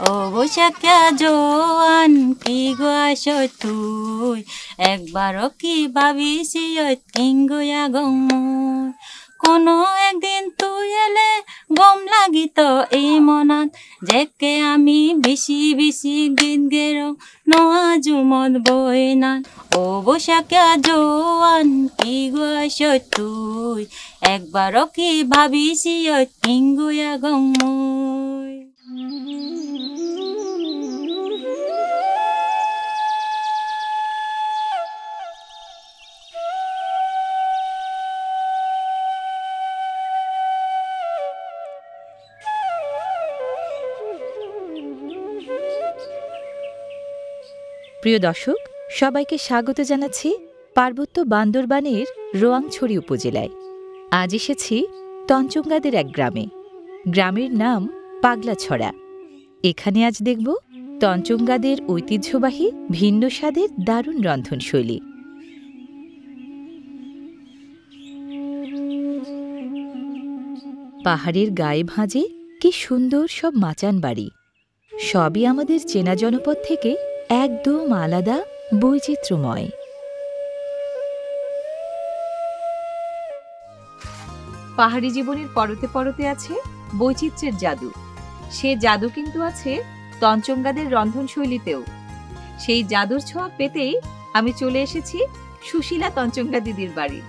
ও বৈশাখা জোয়ান কি গাছ তুই একবারও কি ভাবিছি কিংগুয়া গমুই কোনো একদিন তুই এলে গম লাগিত এই মনত যেকে আমি বেশি বেশি গীত গেরো নোয়া জুমত বইনান ও বৈশাখা জোয়ান কি গাছ তুই একবারও কি ভাবিছি কিংগুয়া গমুই। প্রিয় দর্শক, সবাইকে স্বাগত জানাচ্ছি পার্বত্য বান্দরবানের রোয়াংছড়ি উপজেলায়। আজ এসেছি তঞ্চঙ্গাদের এক গ্রামে। গ্রামের নাম পাগলাছড়া। এখানে আজ দেখব তঞ্চঙ্গাদের ঐতিহ্যবাহী ভিন্ন স্বাদের দারুণ রন্ধনশৈলী। পাহাড়ের গায়ে ভাঁজে কি সুন্দর সব মাচান বাড়ি। সবই আমাদের চেনা জনপদ থেকে একদম আলাদা, বৈচিত্র্যময়। পাহাড়ি জীবনের পরতে পরতে আছে বৈচিত্র্যের জাদু। সে জাদু কিন্তু আছে তঞ্চঙ্গাদের রন্ধনশৈলীতেও। সেই জাদুর ছোঁয়া পেতেই আমি চলে এসেছি সুশীলা তঞ্চঙ্গা দিদির বাড়ি।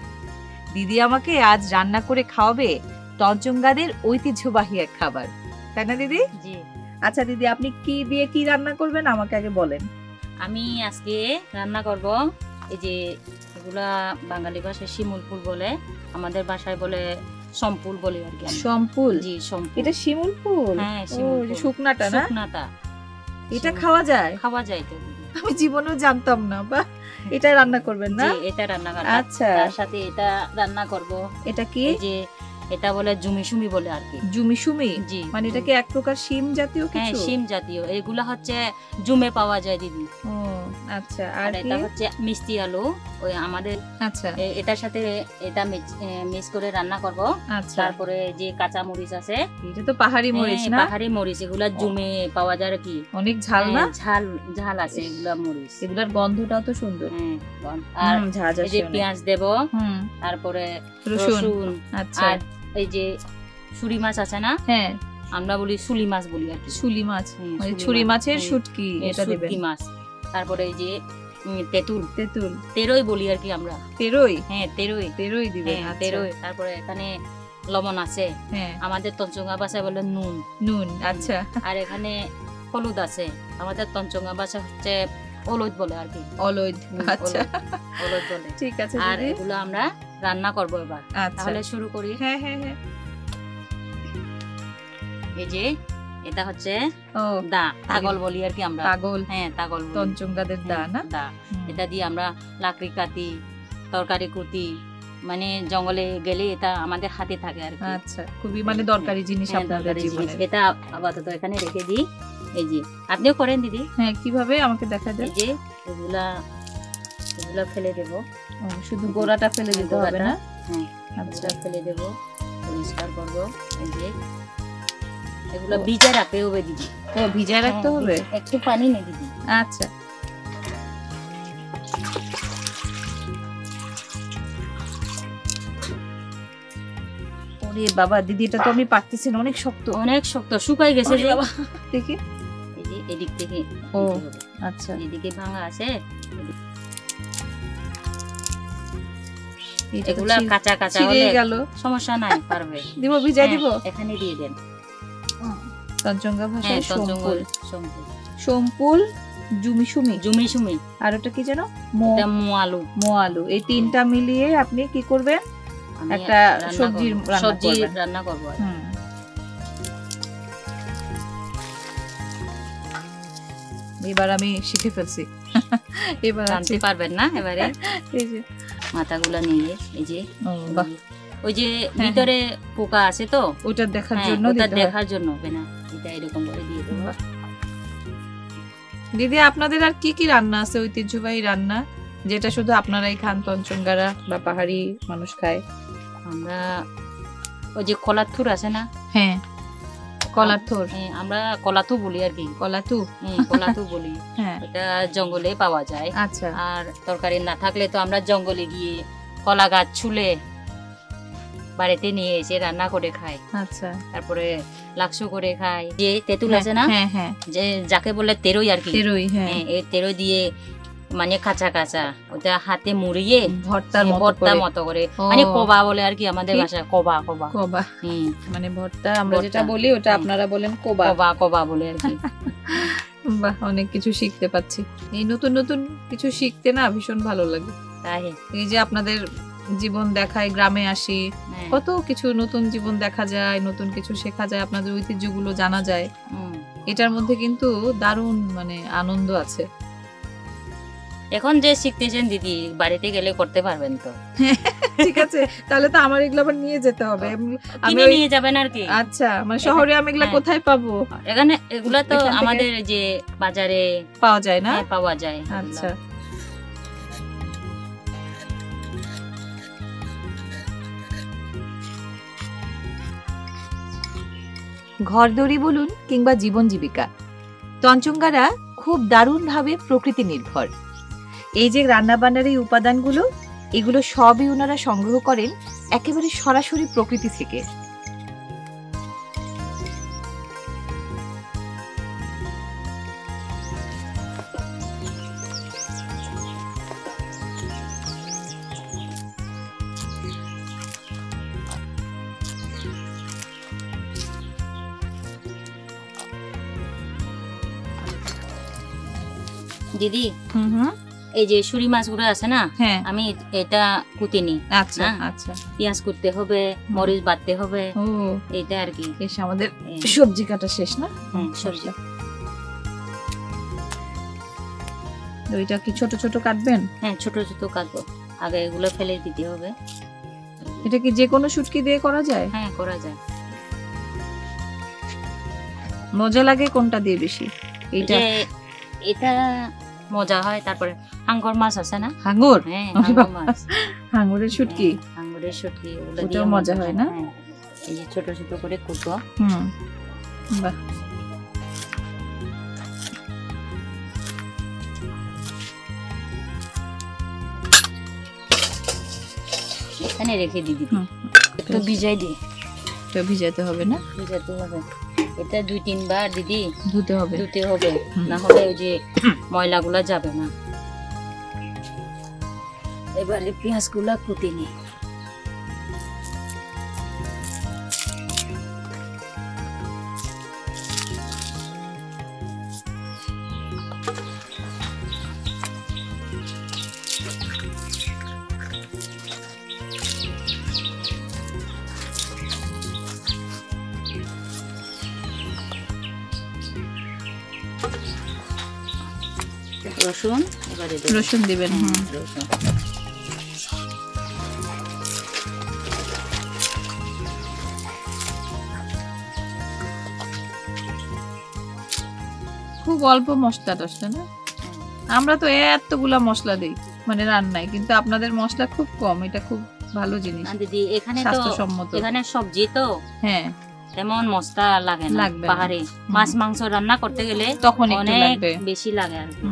দিদি আমাকে আজ রান্না করে খাওয়াবে তঞ্চঙ্গাদের ঐতিহ্যবাহী এক খাবার, তাই না দিদি? জি। আচ্ছা দিদি, আপনি কি দিয়ে কি রান্না করবেন আমাকে আগে বলেন। আমি আজকে রান্না করব এই যে এগুলা বাঙালি ভাষায় শিমুল ফুল বলে, আমাদের ভাষায় বলে সম্পুল বলি আর কি। সম্পুল? জি, সম্পুল। এটা শিমুল ফুল? হ্যাঁ, শিমুল ফুল। শুকনাটা না? শুকনাটা। এটা খাওয়া যায়? খাওয়া যায় তো। আমি জীবনেও জানতাম না। বা এটা রান্না করবেন না? জি, এটা রান্না করব। আচ্ছা, তার সাথে এটা রান্না করব। এটা কি? এই যে এটা বলে জুমিসুমি বলে আর কি। জুমিসুমি? জি। মানে এটা কি এক প্রকার শিম জাতীয় কিছু? হ্যাঁ, শিম জাতীয়। এগুলা হচ্ছে জুমে পাওয়া যায় দিদি। ও আচ্ছা। আর আর এটা হচ্ছে মিষ্টি আলু, ওই আমাদের। আচ্ছা, এটার সাথে এটা মিক্স করে রান্না করব। আচ্ছা। তারপরে যে কাঁচা মরিচ আছে, এটা তো পাহাড়ি মরিচ না? পাহাড়ি মরিচ, এগুলা জুমে পাওয়া যায় আর কি। অনেক ঝাল না? ঝাল ঝাল আছে এগুলা মরিচ। এগুলার গন্ধটাও তো সুন্দর। আর ঝাঁঝ এই যে আছে। পেঁয়াজ দেব, তারপরে রসুন। আচ্ছা। আর এই যে ছুরি মাছ আছে না? হ্যাঁ, আমরা বলি শুলি মাছ বলি আর কি। শুলি মাছ মানে শুলি ছুরি মাছ। মাছের শুটকি, এটা দিবেন। শুটকি মাছ। তারপরে এই যে তেঁতুল, তেঁতুল, তেরোই বলি আর কি আমরা। তেরোই? হ্যাঁ, তেরোই। তেরোই দিবেন। হ্যাঁ, আচ্ছা। তেরোই। তারপরে এখানে লবণ আছে, হ্যাঁ, আমাদের তঞ্চঙ্গা ভাষায় বলে নুন। নুন। আচ্ছা। আর এখানে হলুদ আছে, আমাদের তঞ্চঙ্গা ভাষা হচ্ছে অলুদ বলে আর কি। অলুদ। আচ্ছা, অলুদ বলে। ঠিক আছে আর দিদি। এগুলো আমরা রান্না করব এবার। আচ্ছা, তাহলে শুরু করি। হ্যাঁ হ্যাঁ হ্যাঁ। এই যে এটা হচ্ছে ও দা, তাগল বলি আর কি আমরা। তাগল? হ্যাঁ, তাগল বলি। তঞ্চঙ্গাদের দা না? দা। এটা দিয়ে আমরা লাকড়ি কাটি, তরকারি কুটি, মানে জঙ্গলে গেলে এটা আমাদের হাতে থাকে আর কি। আচ্ছা, খুবই মানে দরকারি জিনিস আপনাদের জীবনে। এটা আপাতত এখানে রেখে দিই। এই যে আপনিও করেন দিদি। হ্যাঁ, কিভাবে আমাকে দেখা দেন। এই যে এগুলা ফেলে দেব। শুধু গোড়াটা ফেলে দিতে হবে না? হ্যাঁ, আচ্ছা, ফেলে দেব, পরিষ্কার করব। এই যে এগুলো ভিজে রাখতে হবে দিদি। ও ভিজায় রাখতে হবে? একটু পানি নেই দিদি। আচ্ছা। ওরে বাবা দিদি, এটা তো আমি পারতেছি না, অনেক শক্ত। অনেক শক্ত, শুকাই গেছে যে। বাবা দেখি। এই যে এদিক থেকে। ও আচ্ছা, এদিকে ভাঙা আছে। এটা তো এগুলা কাঁচা কাঁচা ছিঁড়ে হলে গেল। সমস্যা নাই, পারবে। দিব, ভিজাই দিব? এখানে দিয়ে দেন। তঞ্চঙ্গা ভাষায় সম্পুল। সম্পুল, সম্পুল, জুমিসুমি, জুমিসুমি। আর ওটা কি যেন? এটা মোয়ালু। মোয়ালু। এই তিনটা মিলিয়ে আপনি কি করবেন? একটা সবজি রান্না করব। এবার আমি শিখে ফেলছি। এবার জানতে পারবেন না এবারে। এই যে মাথাগুলা নিয়ে এই যে বাহ, ওই যে ভিতরে পোকা আছে তো, ওটা দেখার জন্য ওটা দেখার জন্য না, এটা এরকম করে দিয়ে দেব। দিদি, আপনাদের আর কি কি রান্না আছে ঐতিহ্যবাহী রান্না, যেটা শুধু আপনারাই খান, তঞ্চঙ্গারা বা পাহাড়ি মানুষ খায়? আমরা ওই যে কলার থুর আছে না? হ্যাঁ, কলার থোর, আমরা কলাতু বলি আর কি, কলাতু, কলাতু বলি। হ্যাঁ এটা জঙ্গলে পাওয়া যায়। আচ্ছা, আর তরকারি না থাকলে তো আমরা জঙ্গলে গিয়ে কলা গাছ ছুলে বাড়িতে নিয়ে এসে রান্না করে খাই। আচ্ছা, তারপরে লাকসু করে খাই। যে তেঁতুল আছে না, হ্যাঁ হ্যাঁ, যে যাকে বলে তেরোই আর কি, তেরোই, হ্যাঁ, এই তেরোই দিয়ে মানে কাঁচা কাঁচা ওটা হাতে মুড়িয়ে ভর্তার মতো করে, মানে কবা বলে আর কি আমাদের ভাষায়, কবা কবা কবা, মানে ভর্তা আমরা যেটা বলি ওটা আপনারা বলেন কবা, কবা কবা বলে আর কি। বাহ, অনেক কিছু শিখতে পাচ্ছি। এই নতুন নতুন কিছু শিখতে না ভীষণ ভালো লাগে। তাই এই যে আপনাদের জীবন দেখায়, গ্রামে আসি, কত কিছু নতুন জীবন দেখা যায়, নতুন কিছু শেখা যায়, আপনাদের ঐতিহ্যগুলো জানা যায়। এটার মধ্যে কিন্তু দারুণ মানে আনন্দ আছে। এখন যে শিখতেছেন দিদি, বাড়িতে গেলে করতে পারবেন তো? ঠিক আছে, তাহলে তো আমার এগুলো আবার নিয়ে যেতে হবে। আমি নিয়ে যাবেন আর কি। আচ্ছা, মানে শহরে আমি এগুলা কোথায় পাবো? এখানে এগুলা তো আমাদের যে বাজারে পাওয়া যায় না? পাওয়া যায়। আচ্ছা, ঘরদড়ি বলুন কিংবা জীবন জীবিকা, তঞ্চঙ্গারা খুব দারুণভাবে প্রকৃতি নির্ভর। এই যে রান্নাবান্নার এই উপাদানগুলো, এগুলো সবই ওনারা সংগ্রহ করেন একেবারে সরাসরি প্রকৃতি থেকে। দিদি, এই যে শুরি মাছগুলো আছে না, আমি এটা কুটি নি। আচ্ছা আচ্ছা, পেঁয়াজ কুটতে হবে, মরিচ বাটতে হবে, এইটা আর কি। এসে আমাদের সবজি কাটা শেষ না? সবজি ওইটা কি ছোট ছোট কাটবেন? হ্যাঁ, ছোট ছোট কাটবো। আগে এগুলো ফেলে দিতে হবে। এটা কি যে কোনো শুটকি দিয়ে করা যায়? হ্যাঁ, করা যায়। মজা লাগে কোনটা দিয়ে বেশি? এইটা, এটা মজা হয়। তারপরে হাঙ্গর মাছ আছে না, হাঙ্গর, হ্যাঁ হাঙ্গর মাছ, হাঙ্গরের শুটকি, হাঙ্গরের শুটকি, ওটাও মজা হয় না? এই যে ছোট ছোট করে কুটবো। বাহ, এখানে রেখে দিবি, একটু ভিজাই দি। তো ভিজাতে হবে না? ভিজাতে হবে। এটা 2-3 বার দিদি ধুতে হবে, না হলে ওই যে ময়লাগুলা যাবে না। এবারে পেঁয়াজগুলা কুটে নি। রসুন, এবারে রসুন দিবেন। রসুন খুব অল্প মশলা টসলা না? আমরা তো এতগুলা মশলা দিই মানে রান্নায়, কিন্তু আপনাদের মশলা খুব কম। এটা খুব ভালো জিনিস দিদি। এখানে তো স্বাস্থ্যসম্মত, এখানে সবজি তো হ্যাঁ তেমন মশলা লাগে না। পাহাড়ে মাছ মাংস রান্না করতে গেলে তখন অনেক বেশি লাগে আর কি।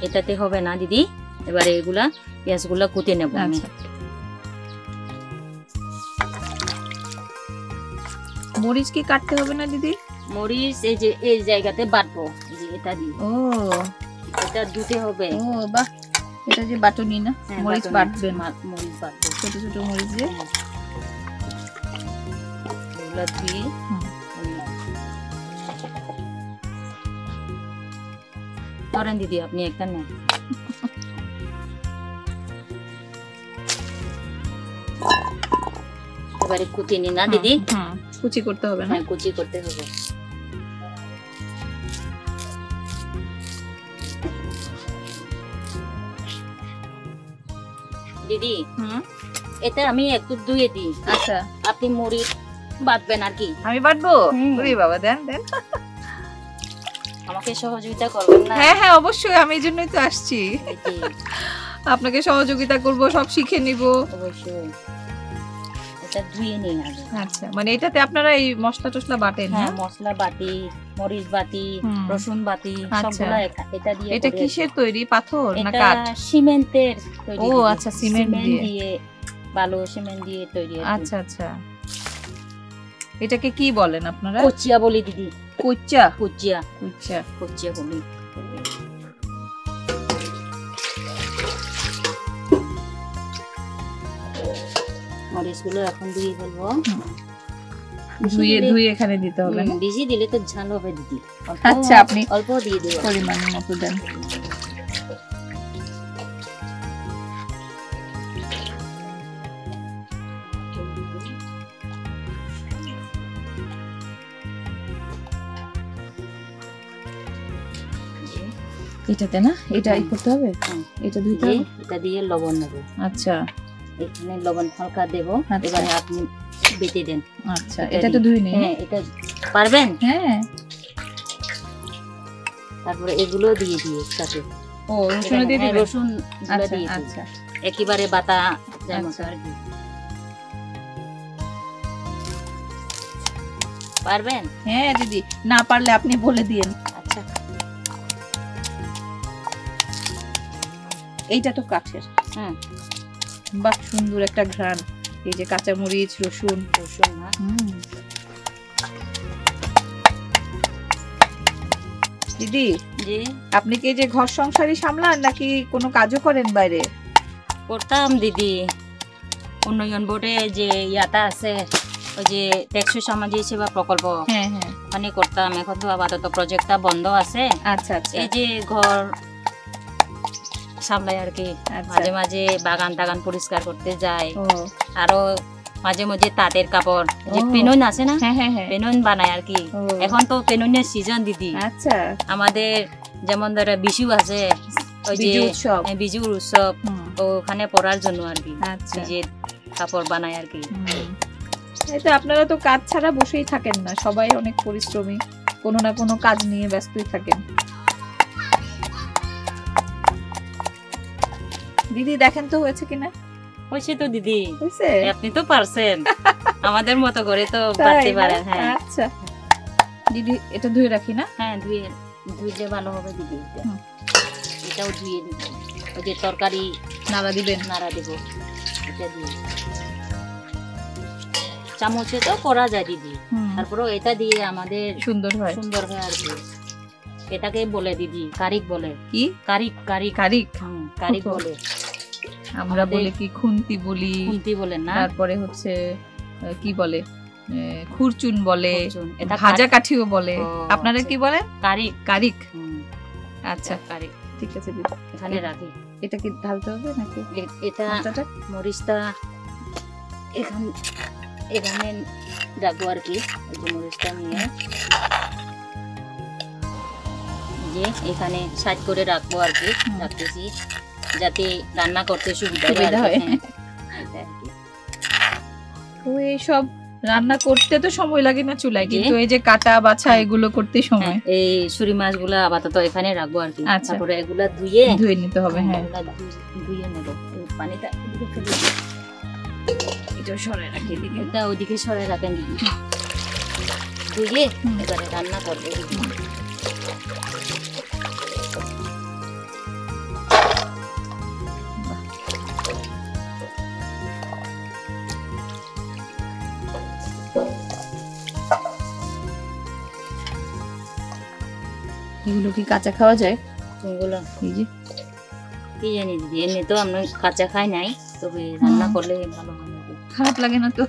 এটাতে হবে না দিদি। এবারে এগুলা পেঁয়াজগুলা কুটে নেব আমি। মরিচ কি কাটতে হবে না দিদি? মরিচ এই যে এই জায়গাতে বাটবো, এই যে এটা দি। ও, এটা ধুতে হবে। ও বাহ, এটা যে বাটুনি না, মরিচ বাটবেন। মরিচ বাটবো, ছোট ছোট মরিচ দিয়ে এগুলা ধুয়ে। ধরেন দিদি, আপনি একটা নেন। এবারে কুচি নি না দিদি? কুচি করতে হবে না? কুচি করতে হবে। দিদি, এটা আমি একটু ধুয়ে দিই। আচ্ছা, আপনি মরিচ বাটবেন আর কি? আমি বাটবো? ওরে বাবা, দেন দেন। আমাকে সহযোগিতা করবেন না? হ্যাঁ হ্যাঁ অবশ্যই, আমি এই জন্যই তো আসছি। দিদি, আপনাকে সহযোগিতা করব, সব শিখে নিব। অবশ্যই। এটা ধুয়ে নিন আগে। আচ্ছা, মানে এটাতে আপনারা এই মশলা টসলা বাটেন? হ্যাঁ, না মশলা বাটি, মরিচ বাটি, হুম। রসুন বাটি, আচ্ছা। সবগুলা এটা দিয়ে এটা করে কিসের তৈরি, পাথর না এটা কাঠ? সিমেন্টের তৈরি। ও দিদি। আচ্ছা, সিমেন্ট দিয়ে। দিয়ে বালু সিমেন্ট দিয়ে তৈরি আর কি। আচ্ছা আচ্ছা, এটাকে কি বলেন আপনারা? কুচিয়া বলি দিদি। কুচা? কুচিয়া, কুচা। কুচিয়া বলি। মরিচগুলো এখন দিয়ে ফেলবো। ধুয়ে ধুয়ে এখানে দিতে হবে না? বেশি দিলে তো ঝাল হবে দিদি। আচ্ছা, আপনি অল্প দিয়ে দেবো, পরিমাণ মতো দেন। এটাতে না, এটাই করতে হবে, এটা ধুইতে হবে। এটা দিয়ে লবণ নেবো। আচ্ছা এখানে লবণ হালকা দেবো। আচ্ছা। এবারে আপনি বেটে দেন। আচ্ছা, এটা তো ধুই নেই। হ্যাঁ, এটা পারবেন। হ্যাঁ। তারপরে এগুলো দিয়ে দিই একসাথে। ও রসুন দিয়ে দিবেন? রসুন আচ্ছা দিয়ে দিই। আচ্ছা একেবারে বাটা যেমন আচ্ছা। আর কি। পারবেন? হ্যাঁ দিদি, না পারলে আপনি বলে দিয়েন। আচ্ছা। এইটা তো কাঠের। হুম, বাহ, সুন্দর একটা ঘ্রাণ। এই যে কাঁচা মরিচ, রসুন। রসুন না? দিদি, জি, আপনি কি এই যে ঘর সংসারই সামলান নাকি কোনো কাজও করেন বাইরে? করতাম দিদি। উন্নয়ন বোর্ডে যে ইয়াটা আছে, ওই যে টেকসই সামাজিক সেবা প্রকল্প, হ্যাঁ হ্যাঁ। ওখানে করতাম। এখন তো আপাতত প্রজেক্টটা বন্ধ আছে। আচ্ছা আচ্ছা। এই যে ঘর সামলাই আর কি। আচ্ছা। মাঝে মাঝে বাগান টাগান পরিষ্কার করতে যাই। ও আরো মাঝে মাঝে তাঁতের কাপড়, যে ও। পেনন আছে না, হ্যাঁ হ্যাঁ হ্যাঁ। পেনন বানায় আর কি। ও। এখন তো পেননের সিজন দিদি। আচ্ছা। আমাদের যেমন ধরো বিশু আছে, ওই যে বিজু উৎসব। বিজুর উৎসব, হুম। ওখানে পরার জন্য আর কি আচ্ছা। নিজের কাপড় বানায় আর কি। এই তো, আপনারা তো কাজ ছাড়া বসেই থাকেন না, সবাই অনেক পরিশ্রমী, কোনো না কোনো কাজ নিয়ে ব্যস্তই থাকেন। দিদি দেখেন তো হয়েছে কিনা? হয়েছে তো দিদি। হয়েছে? আপনি তো পারছেন, আমাদের মতো করে তো তাই পারতে না? পারেন। হ্যাঁ আচ্ছা দিদি, এটা ধুয়ে রাখি না? হ্যাঁ, ধুইলে ভালো হবে দিদি। হুম। এটাও ধুয়ে দিব। ওই যে তরকারি নাড়া দিবেন? নাড়া দেব। এটা দিয়ে চামচে তো করা যায় দিদি। হুম। তারপরে এটা দিয়ে আমাদের সুন্দর হয়। সুন্দর হয় আর কি। এটাকে বলে দিদি কারিক বলে। কি? কারিক কারিক কারিক? কারিক বলে। আমরা বলি কি খুন্তি বলি, খুন্তি বলেন না? তারপরে হচ্ছে কি বলে, খুরচুন বলে, খুরচুন। এটা ভাজা কাঠিও বলে। ও, আপনারা আচ্ছা। কি বলেন? কারিক। কারিক। হুম, আচ্ছা কারিক। ঠিক আছে দিদি, এখানে রাখি। এটা কি ঢালতে হবে নাকি? এটা মশলাটা? মরিচটা এখানে রাখবো আর কি। এই যে মরিচটা নিয়ে যে এখানে সাইড করে রাখবো আর কি। হুম। রাখতেছি যাতে রান্না করতে সুবিধা সুবিধা হয়। হয়। এটা আর কি। তো এইসব রান্না করতে তো সময় লাগে না চুলায়, জি। কিন্তু এই যে কাটা বাছা এগুলো করতে সময়। হ্যাঁ, এই ছুরি মাছগুলা আপাতত এখানে রাখবো আর কি। আচ্ছা। তারপরে এগুলা ধুয়ে ধুয়ে নিতে হবে। হ্যাঁ, এগুলা ধুয়ে নেব। এই পানিটা এদিকে ফেলে দিই। এটা সরে রাখি দিদি। এটা ওইদিকে সরে রাখেন দিদি। ধুয়ে হুম। এবারে রান্না করবো দিদি। এগুলো কি কাঁচা খাওয়া যায়? এগুলো এই যে কি জানি দিদি, এমনি তো আমরা কাঁচা খাই নাই, তবে রান্না করলে ভালো হয় আর কি। খারাপ লাগে না তো?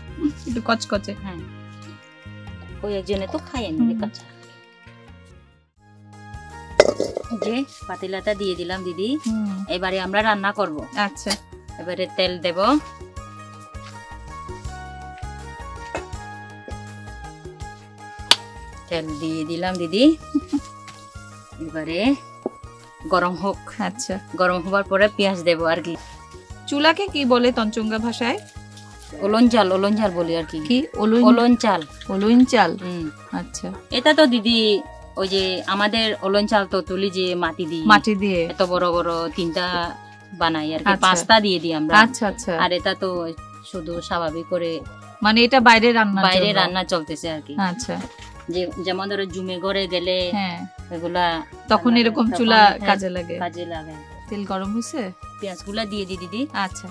একটু কচকচে। হ্যাঁ, ওই একজনে তো খাই এমনি কাঁচা। যে পাতিলাটা দিয়ে দিলাম দিদি। এবারে আমরা রান্না করব। আচ্ছা। এবারে তেল দেব। তেল দিয়ে দিলাম দিদি। এবারে গরম হোক। আচ্ছা, গরম হবার পরে পেঁয়াজ দেব আর কি। চুলাকে কি বলে তঞ্চঙ্গা ভাষায়? ওলন চাল বলি আর কি। কি? ওলন চাল। ওলইন চাল। হুম। আচ্ছা। এটা তো দিদি ওই যে আমাদের অলন চাল তো তুলি যে মাটি দিয়ে এত বড় বড় 3টা বানাই আর কি, 5টা দিয়ে দিই আমরা। আচ্ছা আচ্ছা। আর এটা তো শুধু স্বাভাবিক করে, মানে এটা বাইরে রান্না চলতেছে আর কি। আচ্ছা। যেমন ধরো জুমে ঘরে গেলে এগুলা তখন এরকম চুলা কাজে লাগে। তেল গরম হয়েছে, পেঁয়াজ গুলা দিয়ে দি দিদি। আচ্ছা।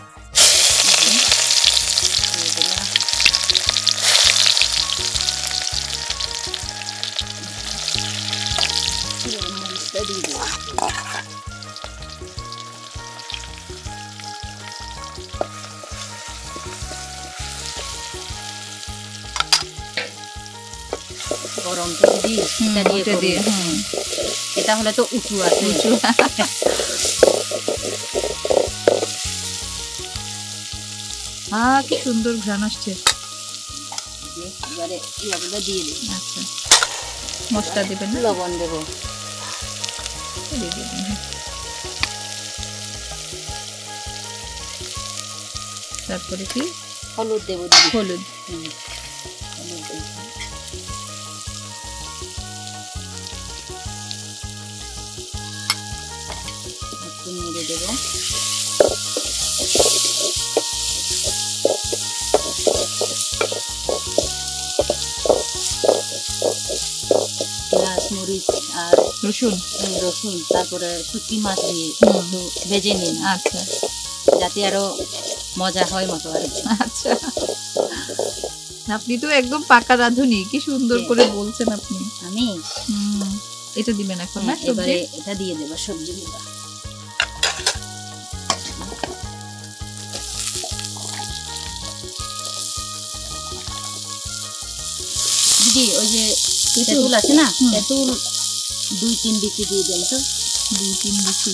গরম তো দিদি, এটা দিয়ে এটা হলে তো উঁচু আছে। কি সুন্দর ঘ্রাণ আসছে। এবারে এগুলো দিয়ে দিই। আচ্ছা, মশলা দিবেন না? লবণ দেবো। তারপরে কি হলুদ দেবো। হলুদ। নেড়ে দেবো। পেঁয়াজ মরিচ আর রসুন, তারপরে শুটকি মাছ দিয়ে একটু ভেজে নিন। আচ্ছা, যাতে আরো মজা হয় মতো আর কি। আচ্ছা, আপনি তো একদম পাকা রাঁধুনি, কি সুন্দর করে বলছেন আপনি। আমি এটা দিবেন এখন না? এবারে এটা দিয়ে দেবো সবজিগুলো। দিদি ওই যে তেঁতুল আছে না, তেঁতুল 2-3 বিচি দিয়ে দেন তো। 2-3 বিচি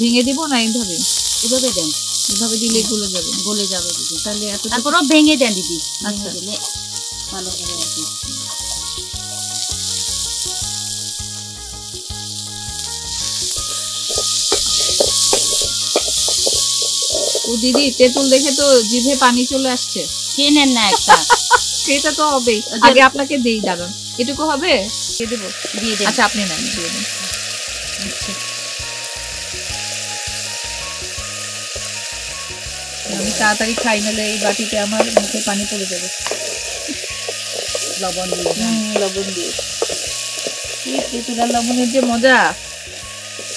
ভেঙে দিব না? এইভাবে দেন। এভাবে দিলে গলে যাবে দিদি। তাহলে তারপরও ভেঙে দেন দিদি। আচ্ছা, দিলে ভালো হবে আর কি। ও দিদি, তেঁতুল দেখে তো জিভে পানি চলে আসছে। খেয়ে নেন না একটা। সেটা তো হবেই। আগে আপনাকে দেই, দাঁড়ান। এটুকু হবে? দিয়ে দেবো? দিয়ে দেন। আচ্ছা, আপনি নেন, দিয়ে দেন। আচ্ছা, আমি তাড়াতাড়ি খাই, নাহলে এই বাটিতে আমার মুখে পানি পড়ে যাবে। লবণ দিয়ে। লবণ দিয়ে। তেঁতুলের লবণের যে মজা,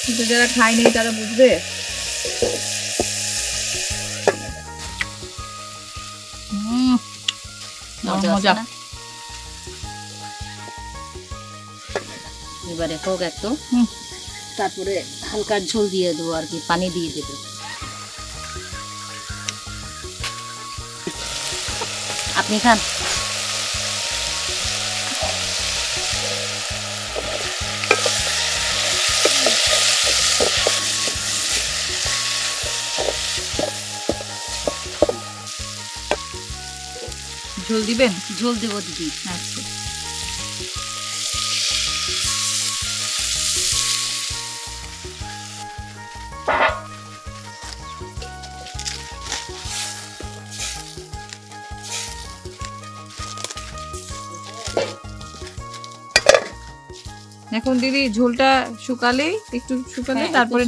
কিন্তু যারা খায় নেই তারা বুঝবে। মজা। এবারে হোক একটু, তারপরে হালকা ঝোল দিয়ে দেবো আর কি, পানি দিয়ে দেবো। আপনি খান। ঝোল দিবেন? ঝোল দেবো দিদি। আচ্ছা, এখন দিদি ঝোলটা একটু শুকালে তারপরে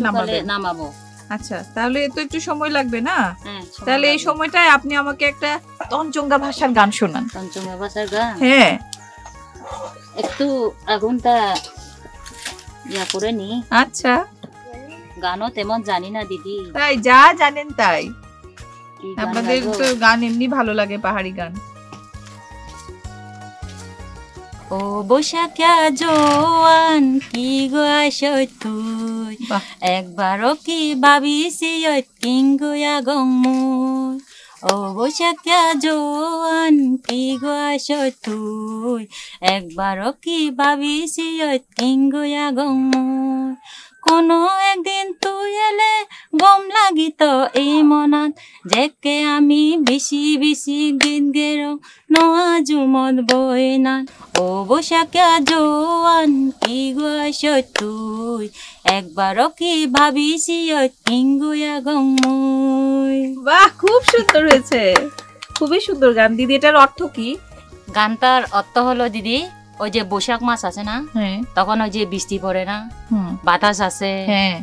নামাবো। আচ্ছা, তাহলে তো একটু সময় লাগবে না? তাহলে এই সময়টায় আপনি আমাকে একটা তঞ্চঙ্গা ভাষার গান শোনান। তঞ্চঙ্গা ভাষার গান? হ্যাঁ, একটু আগুনটা করে নি। আচ্ছা, গানও তেমন জানি না দিদি। তাই যা জানেন তাই। আপনাদের তো গান এমনি ভালো লাগে, পাহাড়ি গান। ও বৈশাখা জোয়ান কি গাছ তুই, একবারও কি ভাবিছি কিঙ্গুয়া গমুই। ও বৈশাখা জোয়ান কি গাছ তুই, একবারও কি ভাবিছি কিঙ্গুয়া গমুই। কোনো একদিন তুই এলে গম লাগিত এই মনত, যেকে আমি বেশি বেশি গীত গেরো নোয়া জুমত বইনান। ও বৈশাখা জোয়ান কি গাছ তুই, একবারও কি ভাবিছি কিঙ্গুয়া গমুই। বাহ, খুব সুন্দর হয়েছে, খুবই সুন্দর গান। দিদি, এটার অর্থ কি? গানটার অর্থ হলো দিদি, ওই যে বৈশাখ মাস আছে না, হ্যাঁ তখন ওই যে বৃষ্টি পড়ে না, হুম বাতাস আছে, হ্যাঁ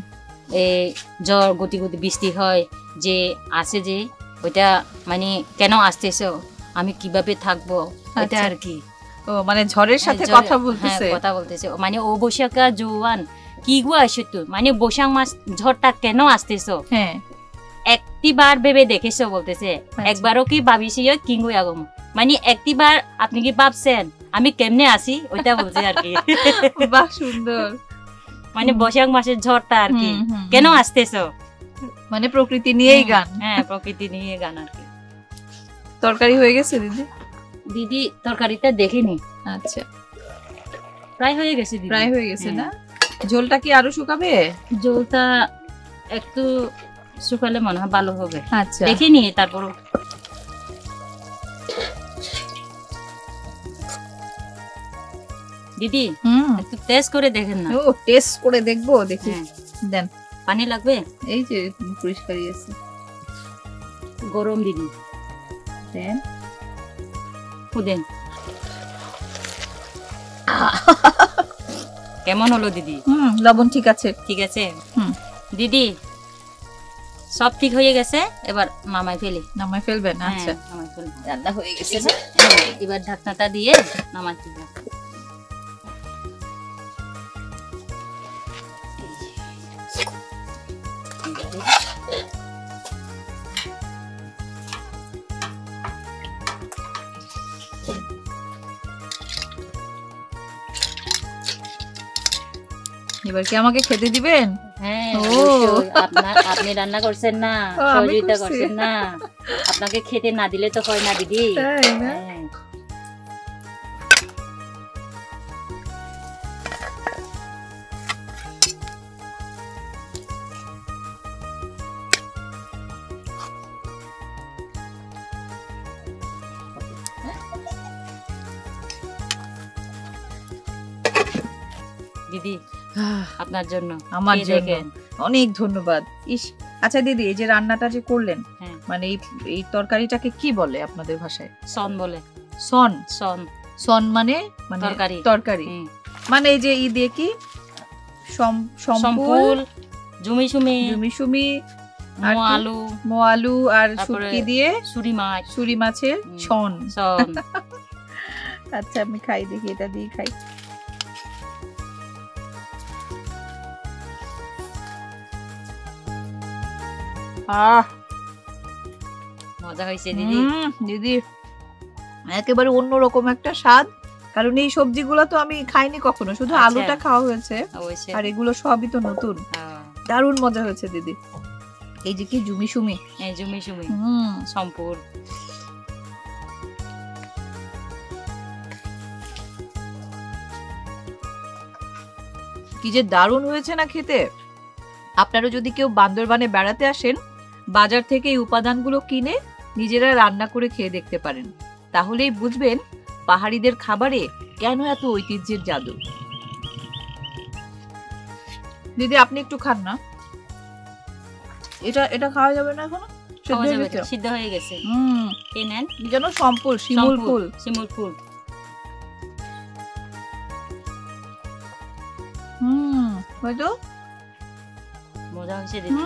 এই ঝড় গতি গতি বৃষ্টি হয়, যে আসে যে ওইটা মানে কেন আসতেছো, আমি কিভাবে থাকবো, এটা আচ্ছা। আর কি। ও মানে ঝড়ের সাথে ঝড়ে- কথা হ্যাঁ, বলতেছে। কথা বলতেছে, মানে ও বৈশাখা জোয়ান কি গো আসো তো, মানে বৈশাখ মাস ঝড়টা কেন আসতেছো, হ্যাঁ একটিবার ভেবে দেখেছো বলতেছে, আচ্ছা। একবারও কি ভাবিছি কিঙ্গু আগম, মানে একটিবার আপনি কি ভাবছেন আমি কেমনে আসি, ওইটা বলছে আর কি। বাহ সুন্দর। মানে বৈশাখ মাসের ঝড়টা আর কি হুম, হুম, কেন হুম। আসতেছো, মানে প্রকৃতি নিয়েই গান। হ্যাঁ প্রকৃতি নিয়ে গান আর কি। তরকারি হয়ে গেছে দিদি? দিদি তরকারিটা দেখিনি, আচ্ছা প্রায় হয়ে গেছে দিদি। প্রায় হয়ে গেছে না? হ্যাঁ। ঝোলটা কি আরো শুকাবে? জলটা একটু শুকালে মনে হয় ভালো হবে, আচ্ছা দেখিনি তারপর। দিদি হুম একটু টেস্ট করে দেখেন না। ও টেস্ট করে দেখবো, দেখি হ্যাঁ, দেন। পানি লাগবে, এই যে পরিষ্কারই আছে, গরম দিদি দেন। খুদেন। কেমন হলো দিদি? লবণ ঠিক আছে। ঠিক আছে হুম দিদি, সব ঠিক হয়ে গেছে, এবার নামাই ফেলি। নামায় ফেলবেন? আচ্ছা হ্যাঁ, নামাই ফেলি। রান্না হয়ে গেছে না? হ্যাঁ, এবার ঢাকনাটা দিয়ে নামাই ফেলি। এবার কি আমাকে খেতে দিবেন? হ্যাঁ ও। অবশ্যই। আপনি রান্না করছেন না, ও, আমি সহযোগিতা করছি। করছেন না, আপনাকে খেতে না দিলে তো হয় না দিদি। তাই না? হ্যাঁ। দিদি আপনার জন্য আমার এই জন্য দেখেন। অনেক ধন্যবাদ। ইস আচ্ছা দিদি, এই যে রান্নাটা যে করলেন, হ্যাঁ, মানে এই তরকারিটাকে কি বলে আপনাদের ভাষায়? সন বলে, সন। সন সন মানে মানে তরকারি। তরকারি হুম। মানে এই যে ই দিয়ে কি সম্পুল, সম্পুল, জুমি সুমি, জুমিসুমি, আর কি? আলু, মোয়ালু আর তারপরে শুটকি দিয়ে সুরি মাছ, সুরি মাছের হুম। ছন। সন। আচ্ছা আমি খাই, দেখি এটা দিয়ে খাই। আহ মজা হয়েছে দিদি। দিদি একেবারে অন্যরকম একটা স্বাদ, কারণ এই সবজিগুলো তো আমি খাইনি কখনো, শুধু আচ্ছা। আলুটা খাওয়া হয়েছে, অবশ্যই। আর এগুলো সবই তো নতুন। হ্যাঁ, দারুণ মজা হয়েছে দিদি। এই যে কি জুমিসুমি, এই জুমি সুমি, হুম সম্পুল। কি যে দারুণ হয়েছে না খেতে। আপনারা যদি কেউ বান্দরবানে বেড়াতে আসেন, বাজার থেকে এই উপাদানগুলো কিনে নিজেরা রান্না করে খেয়ে দেখতে পারেন, তাহলেই বুঝবেন পাহাড়িদের খাবারে কেন এত ঐতিহ্যের জাদু। দিদি আপনি একটু খান না, এটা এটা খাওয়া যাবে না এখনো? সেদ্ধ খাওয়া হয়ে যাবে গেছে? তো, সিদ্ধ হয়ে গেছে। এই নেন, যেন সম্পুল শিমুল ফুল। শিমুল ফুল। হয়তো মজা হয়েছে দিদি।